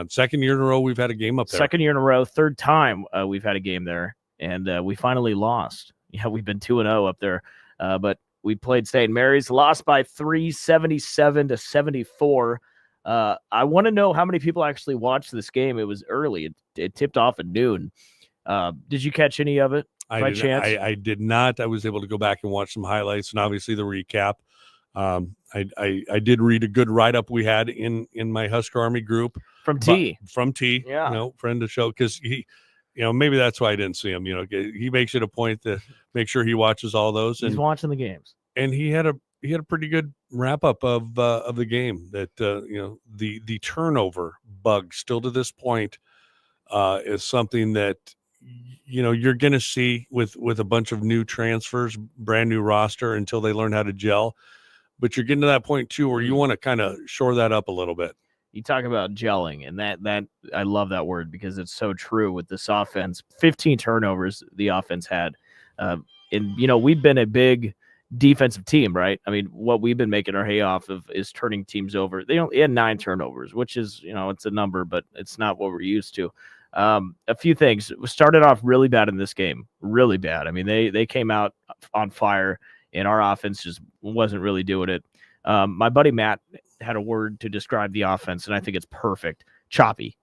Second year in a row we've had a game up there. Second year in a row, third time we've had a game there, and we finally lost. Yeah, we've been 2-0 up there, but we played St. Mary's, lost by 3, 77-74. I want to know how many people actually watched this game. It was early. It tipped off at noon. Did you catch any of it by chance? I did not. I was able to go back and watch some highlights and obviously the recap. I did read a good write-up we had in my Husker Army group. From T. Yeah. Friend of the show, because he, maybe that's why I didn't see him. He makes it a point to make sure he watches all those. He's watching the games. And he had a pretty good wrap up of the game. That the turnover bug still to this point is something that you're going to see with a bunch of new transfers, brand new roster until they learn how to gel. But you're getting to that point too where you want to kind of shore that up a little bit. You talk about gelling, and that I love that word because it's so true with this offense. 15 turnovers the offense had, and we've been a big defensive team, right? I mean, what we've been making our hay off of is turning teams over. They had 9 turnovers, which is, it's a number, but it's not what we're used to. A few things. We started off really bad in this game, really bad. I mean, they came out on fire, and our offense just wasn't really doing it. My buddy Matt had a word to describe the offense, and I think it's perfect. Choppy.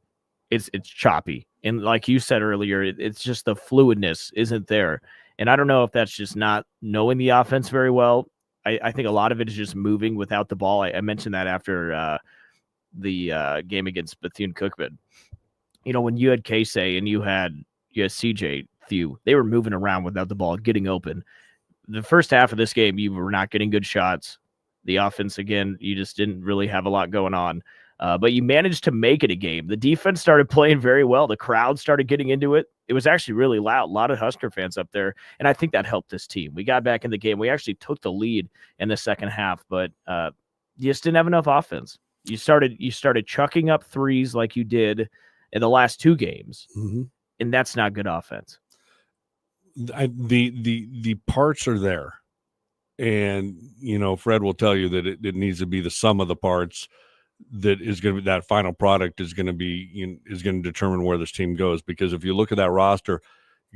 It's choppy. And like you said earlier, it's just the fluidness isn't there. And I don't know if that's just not knowing the offense very well. I think a lot of it is just moving without the ball. I mentioned that after the game against Bethune-Cookman. When you had Casey and you had CJ Thew, they were moving around without the ball, getting open. The first half of this game, you were not getting good shots. The offense, again, you just didn't really have a lot going on. But you managed to make it a game. The defense started playing very well. The crowd started getting into it. It was actually really loud. A lot of Husker fans up there. And I think that helped this team. We got back in the game. We actually took the lead in the second half, but you just didn't have enough offense. You started chucking up threes like you did in the last 2 games, and that's not good offense. The parts are there. And, Fred will tell you that it needs to be the sum of the parts that is going to be that final product is going to be is going to determine where this team goes. Because if you look at that roster,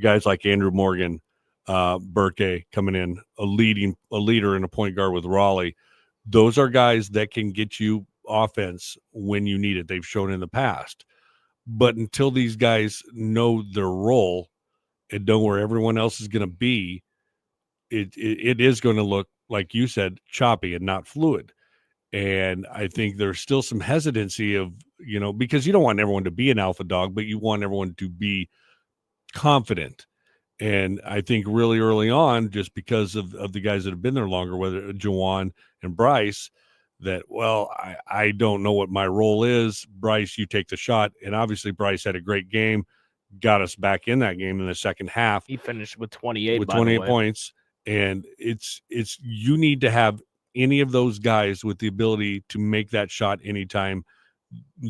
guys like Andrew Morgan, Burke coming in, a leader and a point guard with Raleigh, those are guys that can get you offense when you need it. They've shown in the past. But until these guys know their role and know where everyone else is going to be, it is going to look, like you said, choppy and not fluid. And I think there's still some hesitancy of, because you don't want everyone to be an alpha dog, but you want everyone to be confident. And I think really early on, just because of the guys that have been there longer, whether Jawan and Bryce, that, I don't know what my role is. Bryce, you take the shot. And obviously Bryce had a great game, got us back in that game in the second half. He finished with 28 points. And it's you need to have any of those guys with the ability to make that shot anytime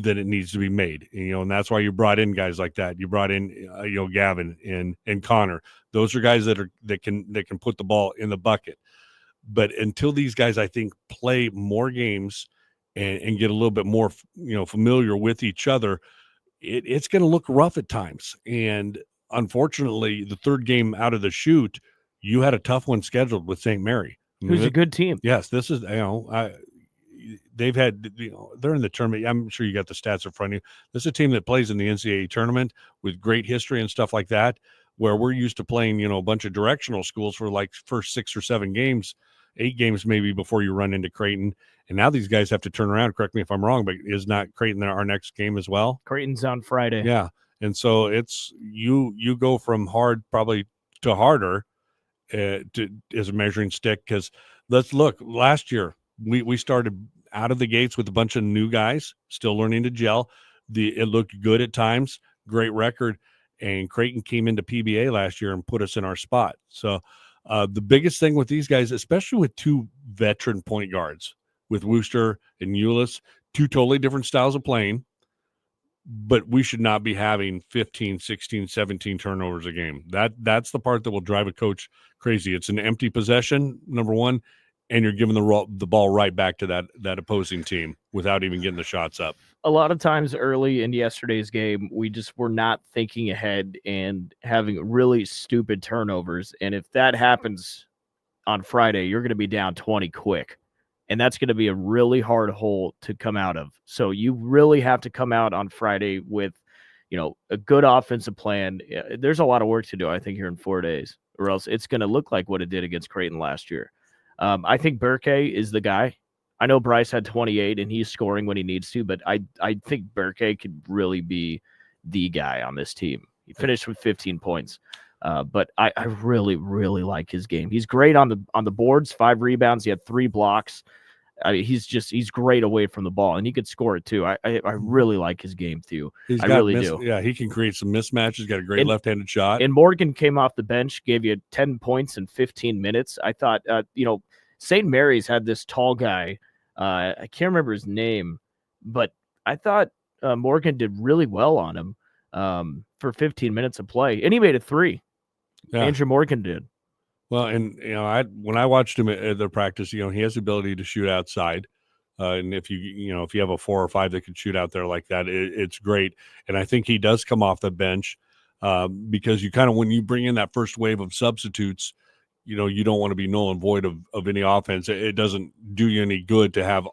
that it needs to be made. And that's why you brought in guys like that. You brought in Gavin and Connor. Those are guys that can put the ball in the bucket. But until these guys, I think, play more games and get a little bit more, familiar with each other, it's going to look rough at times. And unfortunately, the third game out of the chute, you had a tough one scheduled with St. Mary. Who's a good team. Yes, this is, they've had, they're in the tournament. I'm sure you got the stats in front of you. This is a team that plays in the NCAA tournament with great history and stuff like that, where we're used to playing, a bunch of directional schools for like first 6 or 7 games, 8 games maybe before you run into Creighton. And now these guys have to turn around. Correct me if I'm wrong, but is not Creighton our next game as well? Creighton's on Friday. Yeah. And so it's, you go from hard probably to harder. as a measuring stick. Because let's look, last year we started out of the gates with a bunch of new guys still learning to gel. It looked good at times, great record, and Creighton came into PBA last year and put us in our spot. So the biggest thing with these guys, especially with two veteran point guards, with Wooster and Euless, two totally different styles of playing, but we should not be having 15, 16, 17 turnovers a game. That's the part that will drive a coach crazy. It's an empty possession, number one, and you're giving the ball right back to that opposing team without even getting the shots up. A lot of times early in yesterday's game, we just were not thinking ahead and having really stupid turnovers. And if that happens on Friday, you're going to be down 20 quick. And that's going to be a really hard hole to come out of. So you really have to come out on Friday with, a good offensive plan. There's a lot of work to do, I think, here in 4 days, or else it's going to look like what it did against Creighton last year. I think Burke is the guy. I know Bryce had 28 and he's scoring when he needs to, but I think Burke could really be the guy on this team. He finished with 15 points. But I really, really like his game. He's great on the boards, 5 rebounds. He had 3 blocks. I mean, he's great away from the ball, and he could score it too. I really like his game too. I really do. Yeah, he can create some mismatches. Got a great left-handed shot. And Morgan came off the bench, gave you 10 points in 15 minutes. I thought, St. Mary's had this tall guy. I can't remember his name, but I thought Morgan did really well on him for 15 minutes of play, and he made a 3. Yeah. Andrew Morgan did. Well, and when I watched him at their practice, he has the ability to shoot outside, and if you have a 4 or 5 that can shoot out there like that, it's great. And I think he does come off the bench because you kind of, when you bring in that first wave of substitutes, you don't want to be null and void of any offense. It doesn't do you any good to have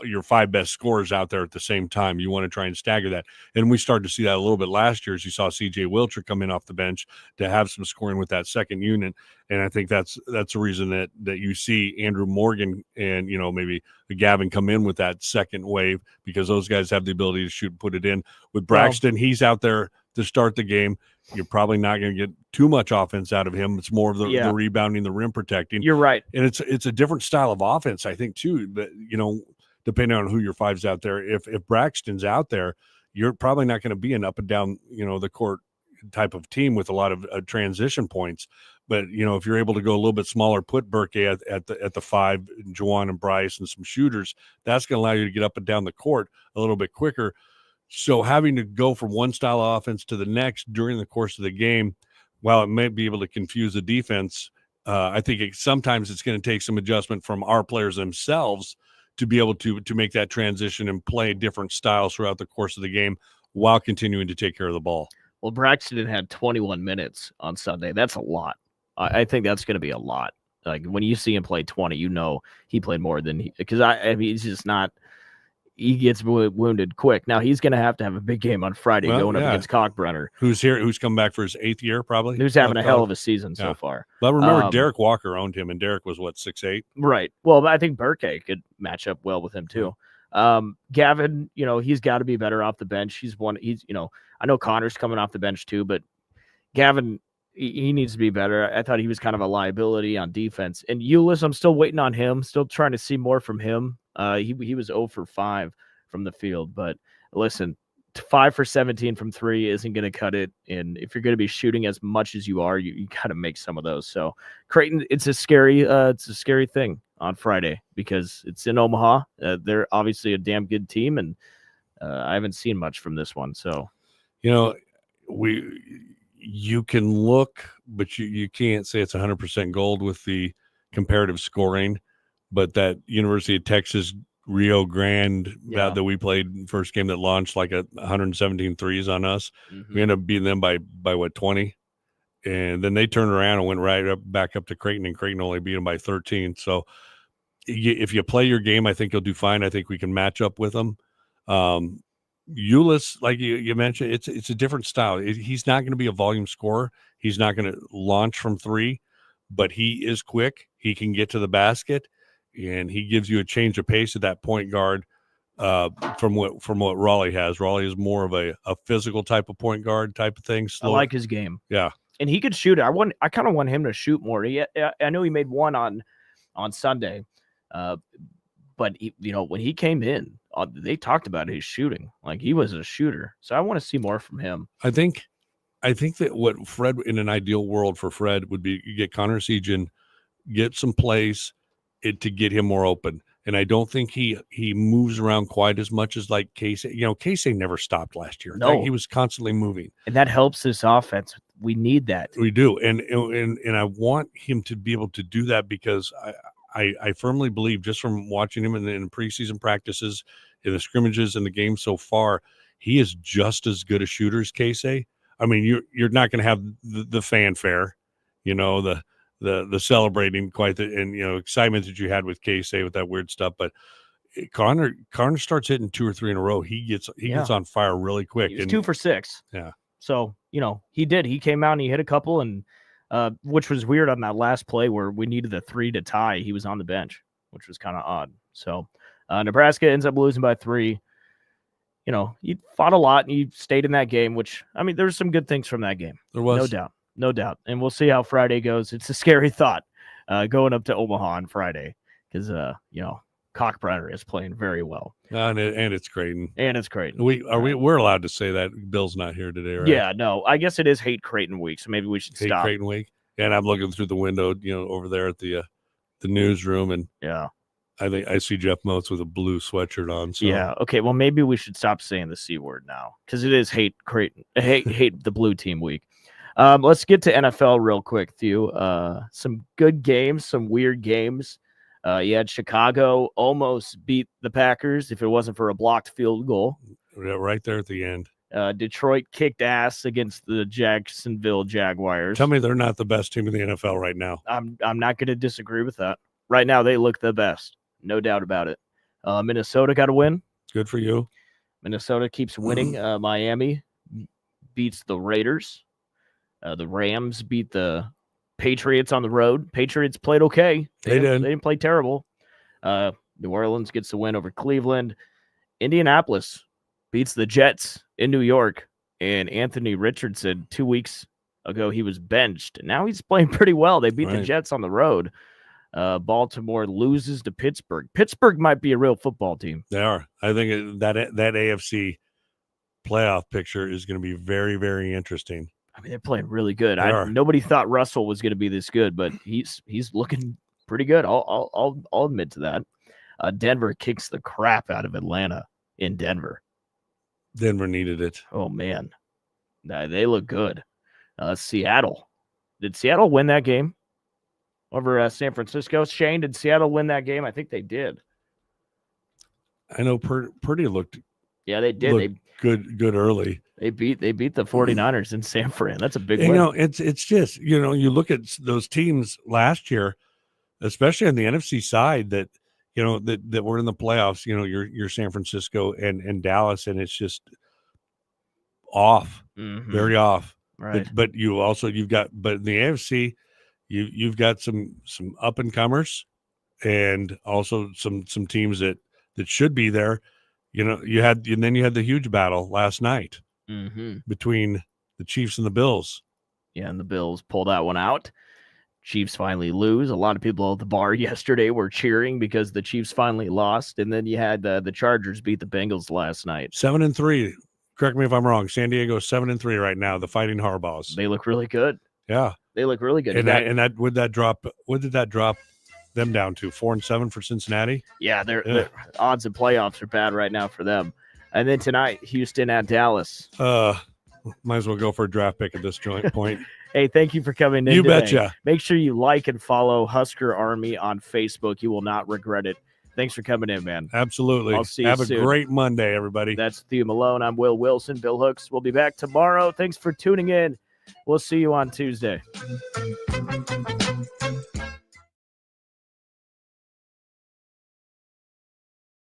your 5 best scorers out there at the same time. You want to try and stagger that. And we started to see that a little bit last year as you saw CJ Wilcher come in off the bench to have some scoring with that second unit. And I think that's the reason that you see Andrew Morgan and, maybe Gavin come in with that second wave, because those guys have the ability to shoot and put it in. With Braxton, he's out there to start the game. You're probably not going to get too much offense out of him. It's more of the rebounding, the rim protecting. You're right. And it's a different style of offense, I think, too. But, depending on who your 5's out there, if Braxton's out there, you're probably not going to be an up and down, the court type of team with a lot of transition points. But, if you're able to go a little bit smaller, put Burke at the 5, Juwan and Bryce and some shooters, that's going to allow you to get up and down the court a little bit quicker. So having to go from one style of offense to the next during the course of the game, while it may be able to confuse the defense, I think sometimes it's going to take some adjustment from our players themselves to be able to make that transition and play different styles throughout the course of the game while continuing to take care of the ball. Well, Braxton had 21 minutes on Sunday. That's a lot. I think that's going to be a lot. Like when you see him play 20, he played more than because I mean, he's just not. He gets wounded quick. Now he's going to have a big game on Friday going up against Cockbrenner, who's come back for his 8th year probably. Who's having a hell of a season so far. But remember, Derek Walker owned him, and Derek was 6'8". Right. Well, I think Burke could match up well with him too. Gavin, he's got to be better off the bench. I know Connor's coming off the bench too, but Gavin, he needs to be better. I thought he was kind of a liability on defense. And Euless, I'm still waiting on him. Still trying to see more from him. He was 0 for 5 from the field. But listen, 5 for 17 from 3 isn't going to cut it. And if you're going to be shooting as much as you are, you got to make some of those. So Creighton, it's a scary thing on Friday because it's in Omaha. They're obviously a damn good team, and I haven't seen much from this one. So, you can look, but you can't say it's 100% gold with the comparative scoring. But that University of Texas Rio Grande that we played first game that launched like 117 threes on us, we ended up beating them by 20, and then they turned around and went back up to Creighton, and Creighton only beat them by 13. So if you play your game, I think you'll do fine. I think we can match up with them. Euless, like you mentioned, it's a different style. He's not going to be a volume scorer. He's not going to launch from 3, but he is quick. He can get to the basket, and he gives you a change of pace at that point guard from what Raleigh has. Raleigh is more of a physical type of point guard type of thing. I like his game. Yeah. and he could shoot it. I kind of want him to shoot more. I know he made one on Sunday, but when he came in, they talked about his shooting. Like, he was a shooter. So I want to see more from him. I think that what Fred, in an ideal world for Fred, would be you get Connor Sejan, get some plays to get him more open. And I don't think he moves around quite as much as like Casey. Casey never stopped last year. No. He was constantly moving. And that helps this offense. We need that. We do. And I want him to be able to do that because I firmly believe, just from watching him in preseason practices, in the scrimmages, and the game so far, he is just as good a shooter as Casey. I mean, you're not going to have the fanfare, the celebrating and excitement that you had with Casey with that weird stuff. But Connor starts hitting 2 or 3 in a row. He gets on fire really quick. He was 2 for 6. Yeah. So, he did. He came out and he hit a couple, and which was weird on that last play where we needed the 3 to tie. He was on the bench, which was kind of odd. So Nebraska ends up losing by 3. He fought a lot and he stayed in that game, which, I mean, there's some good things from that game. There was. No doubt. And we'll see how Friday goes. It's a scary thought going up to Omaha on Friday because, Cockburner is playing very well. And it's Creighton. We're allowed to say that. Bill's not here today, right? Yeah, no. I guess it is Hate Creighton week, so maybe we should Hate stop. Creighton week. And I'm looking through the window, over there at the newsroom, and yeah, I think I see Jeff Moats with a blue sweatshirt on. So. Yeah. Okay. Well, maybe we should stop saying the C word now because it is Hate Creighton, hate the blue team week. Let's get to NFL real quick, Thew. Some good games, some weird games. You had Chicago almost beat the Packers if it wasn't for a blocked field goal. Right there at the end. Detroit kicked ass against the Jacksonville Jaguars. Tell me they're not the best team in the NFL right now. I'm not going to disagree with that. Right now, they look the best. No doubt about it. Minnesota got a win. Good for you. Minnesota keeps winning. Miami beats the Raiders. The Rams beat the Patriots on the road. Patriots played okay. They didn't play terrible. New Orleans gets the win over Cleveland. Indianapolis beats the Jets in New York. And Anthony Richardson, 2 weeks ago, he was benched. Now he's playing pretty well. They beat the Jets on the road. Baltimore loses to Pittsburgh. Pittsburgh might be a real football team. They are. I think that AFC playoff picture is going to be very, very interesting. I mean, they're playing really good. Nobody thought Russell was going to be this good, but he's looking pretty good. I'll admit to that. Denver kicks the crap out of Atlanta in Denver. Denver needed it. Oh man, they look good. Seattle. Did Seattle win that game over San Francisco? Shane, did Seattle win that game? I think they did. I know Purdy looked. Yeah, they did. Good early. They beat the 49ers in San Fran. That's a big win. It's just, you look at those teams last year, especially on the NFC side that were in the playoffs, your San Francisco and Dallas, and it's just off. Mm-hmm. Very off. Right. But you've got in the AFC, you've got some up and comers and also some teams that should be there. You had the huge battle last night between the Chiefs and the Bills. Yeah, and the Bills pull that one out. Chiefs finally lose. A lot of people at the bar yesterday were cheering because the Chiefs finally lost. And then you had the Chargers beat the Bengals last night. 7-3. Correct me if I'm wrong. San Diego 7-3 right now. The Fighting Harbaughs. They look really good. Yeah, they look really good. And would that drop? What did that drop them down to? 4-7 for Cincinnati. Yeah, their odds of playoffs are bad right now for them. And then tonight, Houston at Dallas. Might as well go for a draft pick at this joint point. Hey, thank you for coming in. You today. betcha. Make sure you like and follow Husker Army on Facebook. You will not regret it. Thanks for coming in, man. Absolutely. I'll see you Have soon. a great Monday, everybody. That's Thew Malone. I'm Will Wilson. Bill Hooks. We'll be back tomorrow. Thanks for tuning in. We'll see you on Tuesday.